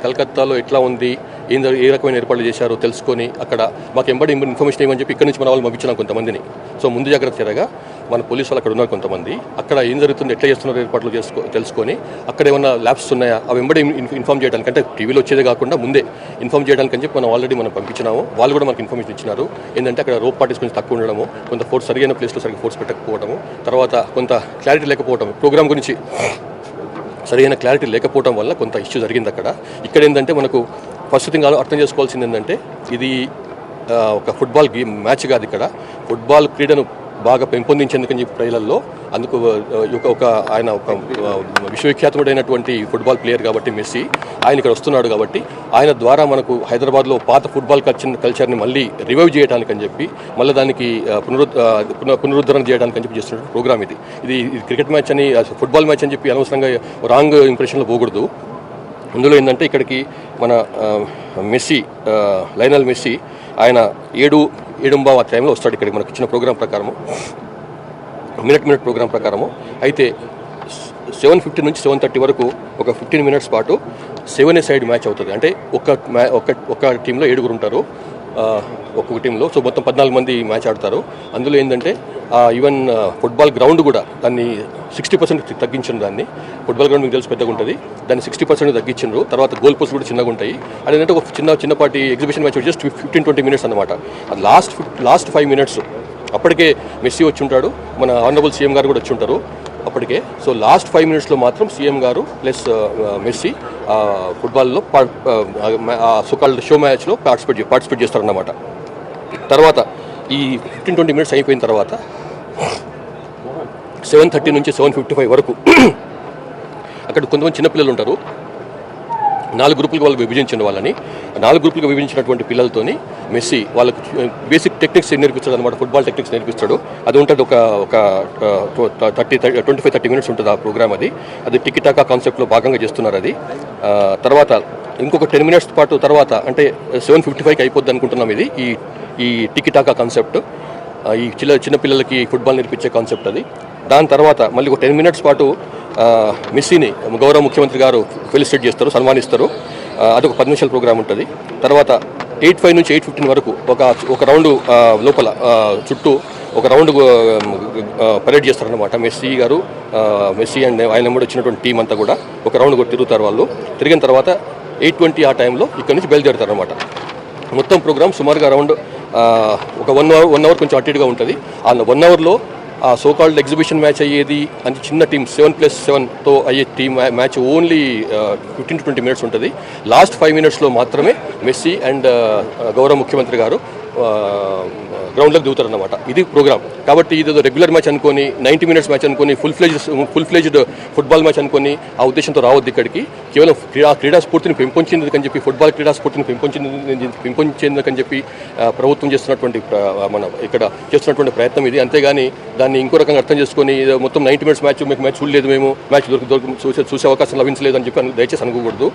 కలకత్తాలో ఎట్లా ఉంది, ఏ రకమైన ఏర్పాట్లు చేశారో తెలుసుకొని అక్కడ మాకు ఎంబడి ఇన్ఫర్మేషన్ ఇవ్వని చెప్పి ఇక్కడ నుంచి మన వాళ్ళు పంపించినాం కొంతమందిని. సో ముందు జాగ్రత్త చర్యగా మన పోలీసు వాళ్ళు అక్కడ ఉన్నారు కొంతమంది, అక్కడ ఏం జరుగుతుంది, ఎట్లా చేస్తున్నారు ఏర్పాట్లు తెలుసుకొని అక్కడ ఏమైనా ల్యాబ్స్ ఉన్నాయా అవి వెంబడి ఇన్ఫార్మ్ చేయడానికి, అంటే టీవీలో వచ్చేదే కాకుండా ముందే ఇన్ఫార్మ్ చేయడానికి అని చెప్పి మనం ఆల్రెడీ మనం పంపించినాము. వాళ్ళు కూడా మనకు ఇన్ఫర్మేషన్ ఇచ్చినారు. ఏంటంటే అక్కడ రోప్ పార్టీస్ కొంచెం తక్కువ ఉండడము, కొంత ఫోర్స్ సరైన ప్లేస్లో సరిగ్గా ఫోర్స్ పెట్టకపోవడము, తర్వాత కొంత క్లారిటీ లేకపోవడం, ప్రోగ్రామ్ గురించి సరైన క్లారిటీ లేకపోవడం వల్ల కొంత ఇష్యూ జరిగింది అక్కడ. ఇక్కడ ఏంటంటే మనకు ఫస్ట్ థింగ్ అర్థం చేసుకోవాల్సింది ఏంటంటే ఇది ఒక ఫుట్బాల్ గేమ్ మ్యాచ్ కాదు. ఇక్కడ ఫుట్బాల్ క్రీడను బాగా పెంపొందించేందుకని చెప్పి ప్రజలలో అందుకు ఆయన ఒక విశ్వవిఖ్యాతమైనటువంటి ఫుట్బాల్ ప్లేయర్ కాబట్టి మెస్సీ ఆయన ఇక్కడ వస్తున్నాడు కాబట్టి ఆయన ద్వారా మనకు హైదరాబాద్లో పాత ఫుట్బాల్ కల్చర్ని మళ్ళీ రివైవ్ చేయడానికి అని చెప్పి మళ్ళీ దానికి పునరుద్ధరణ చేయడానికి అని చెప్పి చేస్తున్న ప్రోగ్రామ్ ఇది క్రికెట్ మ్యాచ్ అని ఫుట్బాల్ మ్యాచ్ అని చెప్పి అనవసరంగా రాంగ్ ఇంప్రెషన్లో పోకూడదు. అందులో ఏంటంటే ఇక్కడికి మన మెస్సీ లయనల్ మెస్సీ ఆయన 7:15 టైంలో వస్తాడు ఇక్కడికి మనకు ఇచ్చిన ప్రోగ్రాం ప్రకారము, మినిట్ ప్రోగ్రాం ప్రకారము. అయితే 7:50 నుంచి 7:30 వరకు ఒక 15 మినిట్స్ పాటు 7 సైడ్ మ్యాచ్ అవుతుంది. అంటే ఒక టీంలో 7 ఉంటారు ఒక్కొక్క టీంలో. సో మొత్తం 14 మంది మ్యాచ్ ఆడతారు. అందులో ఏంటంటే ఈవెన్ ఫుట్బాల్ గ్రౌండ్ కూడా దాన్ని 60% తగ్గించారు. దాన్ని ఫుట్బాల్ గ్రౌండ్ మీకు తెలిసి పెద్దగా ఉంటుంది, దాన్ని 60% తగ్గించారు. తర్వాత గోల్ పోస్ట్ కూడా చిన్నగా ఉంటాయి. అదేంటంటే ఒక చిన్నపాటి ఎగ్జిబిషన్ మ్యాచ్ జస్ట్ 15-20 మినిట్స్ అనమాట. అది లాస్ట్ 5 మినిట్స్ అప్పటికే మెస్సీ వచ్చి ఉంటాడు, మన ఆనరబుల్ సీఎం గారు కూడా వచ్చి ఉంటారు అప్పటికే. సో లాస్ట్ 5 మినిట్స్లో మాత్రం సీఎం గారు ప్లస్ మెస్సీ ఫుట్బాల్లో సోకాల్డ్ షో మ్యాచ్లో పార్టిసిపేట్ చేస్తారన్నమాట. తర్వాత ఈ 15-20 మినిట్స్ అయిపోయిన తర్వాత 7:30 నుంచి 7:55 వరకు అక్కడ కొంతమంది చిన్నపిల్లలు ఉంటారు. 4 గ్రూపులుగా వాళ్ళు విభజించిన వాళ్ళని 4 గ్రూపులుగా విభజించినటువంటి పిల్లలతోని మెస్సీ వాళ్ళకు బేసిక్ టెక్నిక్స్ నేర్పిస్తాడు అనమాట, ఫుట్బాల్ టెక్నిక్స్ నేర్పిస్తాడు. అది ఉంటుంది ఒక 25-30 మినిట్స్ ఉంటుంది ఆ ప్రోగ్రామ్. అది టికిటాకా కాన్సెప్ట్లో భాగంగా చేస్తున్నారు అది. తర్వాత ఇంకొక 10 మినిట్స్ పాటు తర్వాత అంటే 7:55కి అయిపోద్ది అనుకుంటున్నాం ఇది ఈ టికిటాకా కాన్సెప్ట్, ఈ చిన్నపిల్లలకి ఫుట్బాల్ నేర్పించే కాన్సెప్ట్ అది. దాని తర్వాత మళ్ళీ ఒక 10 మినిట్స్ పాటు మెస్సీని గౌరవ ముఖ్యమంత్రి గారు ఫెలిసిటేట్ చేస్తారు, సన్మానిస్తారు. అదొక 10 నిమిషాల ప్రోగ్రామ్ ఉంటుంది. తర్వాత 8:05 నుంచి 8:15 వరకు ఒక రౌండ్ లోపల చుట్టూ ఒక రౌండ్ పరేడ్ చేస్తారనమాట. మెస్సీ అండ్ ఆయన కూడా వచ్చినటువంటి టీం అంతా కూడా ఒక రౌండ్ తిరుగుతారు. వాళ్ళు తిరిగిన తర్వాత 8:20 ఆ టైంలో ఇక్కడ నుంచి బయలుదేరుతారు అనమాట. మొత్తం ప్రోగ్రామ్ సుమారుగా అరౌండ్ ఒక 1 అవర్ కొంచెం అటు ఇటుగా ఉంటుంది. ఆ 1 అవర్లో ఆ సోకాల్డ్ ఎగ్జిబిషన్ మ్యాచ్ అయ్యేది అంటే చిన్న టీం 7+7తో అయ్యే టీం మ్యాచ్ ఓన్లీ 15-20 మినిట్స్ ఉంటుంది. లాస్ట్ 5 మినిట్స్లో మాత్రమే మెస్సీ అండ్ గౌరవ ముఖ్యమంత్రి గారు గ్రౌండ్లోకి దిగుతారన్నమాట. ఇది ప్రోగ్రామ్. కాబట్టి ఇదేదో రెగ్యులర్ మ్యాచ్ అనుకొని 90 మినిట్స్ మ్యాచ్ అనుకొని ఫుల్ ఫ్లెజ్డ్ ఫుట్బాల్ మ్యాచ్ అనుకొని ఆ ఉద్దేశంతో రావద్దు ఇక్కడికి. కేవలం క్రీడా స్ఫూర్తిని పెంపొంచేందుకని చెప్పి ఫుట్బాల్ క్రీడా స్ఫూర్తిని పెంపొంచేందుకని చెప్పి ప్రభుత్వం చేస్తున్నటువంటి ఇక్కడ చేస్తున్నటువంటి ప్రయత్నం ఇది. అంతేగాని దాన్ని ఇంకో రకంగా అర్థం చేసుకొని మొత్తం 90 మినిట్స్ మ్యాచ్ చూడలేదు, మేము మ్యాచ్ చూసే అవకాశం లభించలేదు అని చెప్పి దయచేసి అనుకోకూడదు.